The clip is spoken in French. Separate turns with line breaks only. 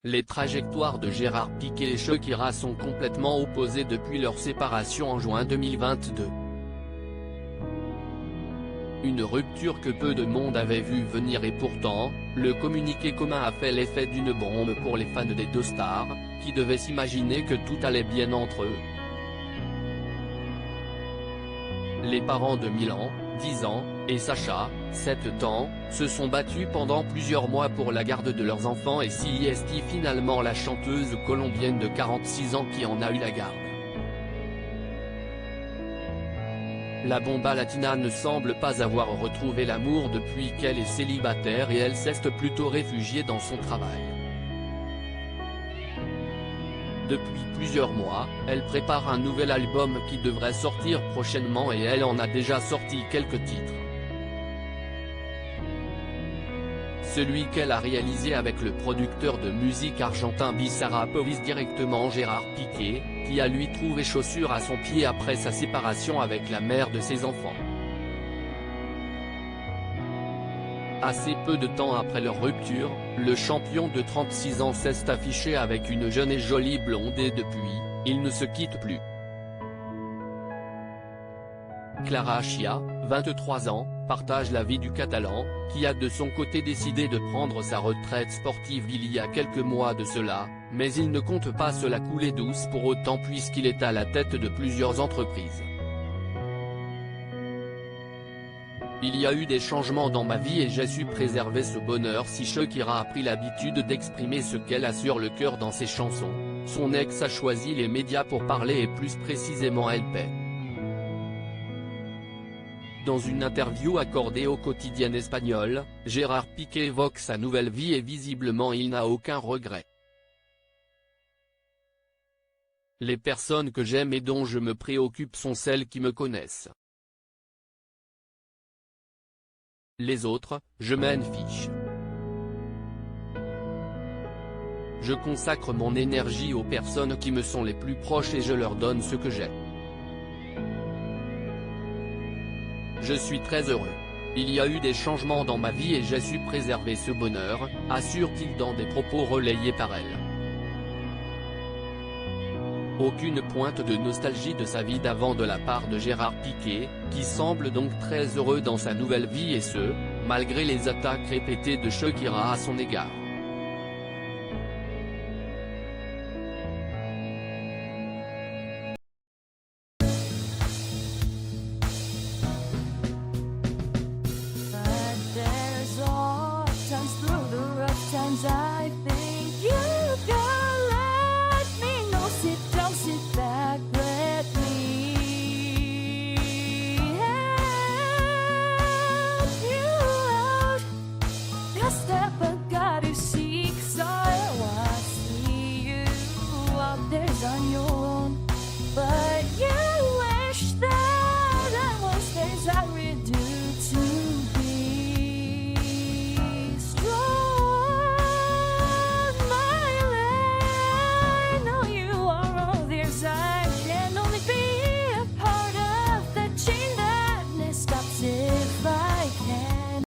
Les trajectoires de Gérard Piqué et Shakira sont complètement opposées depuis leur séparation en juin 2022. Une rupture que peu de monde avait vu venir et pourtant, le communiqué commun a fait l'effet d'une bombe pour les fans des deux stars, qui devaient s'imaginer que tout allait bien entre eux. Les parents de Milan, 10 ans, et Sacha, 7 ans, se sont battus pendant plusieurs mois pour la garde de leurs enfants et c'est finalement la chanteuse colombienne de 46 ans qui en a eu la garde. La bomba latina ne semble pas avoir retrouvé l'amour depuis qu'elle est célibataire et elle s'est plutôt réfugiée dans son travail. Depuis plusieurs mois, elle prépare un nouvel album qui devrait sortir prochainement et elle en a déjà sorti quelques titres. Celui qu'elle a réalisé avec le producteur de musique argentin Bizarrap vise directement Gérard Piqué, qui a lui trouvé chaussure à son pied après sa séparation avec la mère de ses enfants. Assez peu de temps après leur rupture, le champion de 36 ans s'est affiché avec une jeune et jolie blonde et depuis, ils ne se quittent plus. Clara Chia, 23 ans, partage la vie du Catalan, qui a de son côté décidé de prendre sa retraite sportive il y a quelques mois de cela, mais il ne compte pas se la couler douce pour autant puisqu'il est à la tête de plusieurs entreprises. Il y a eu des changements dans ma vie et j'ai su préserver ce bonheur si Shakira a pris l'habitude d'exprimer ce qu'elle a sur le cœur dans ses chansons. Son ex a choisi les médias pour parler et plus précisément elle paie. Dans une interview accordée au quotidien espagnol, Gérard Piqué évoque sa nouvelle vie et visiblement il n'a aucun regret. Les personnes que j'aime et dont je me préoccupe sont celles qui me connaissent. Les autres, je m'en fiche. Je consacre mon énergie aux personnes qui me sont les plus proches et je leur donne ce que j'ai. Je suis très heureux. Il y a eu des changements dans ma vie et j'ai su préserver ce bonheur, assure-t-il dans des propos relayés par elle. Aucune pointe de nostalgie de sa vie d'avant de la part de Gérard Piqué, qui semble donc très heureux dans sa nouvelle vie et ce, malgré les attaques répétées de Shakira à son égard.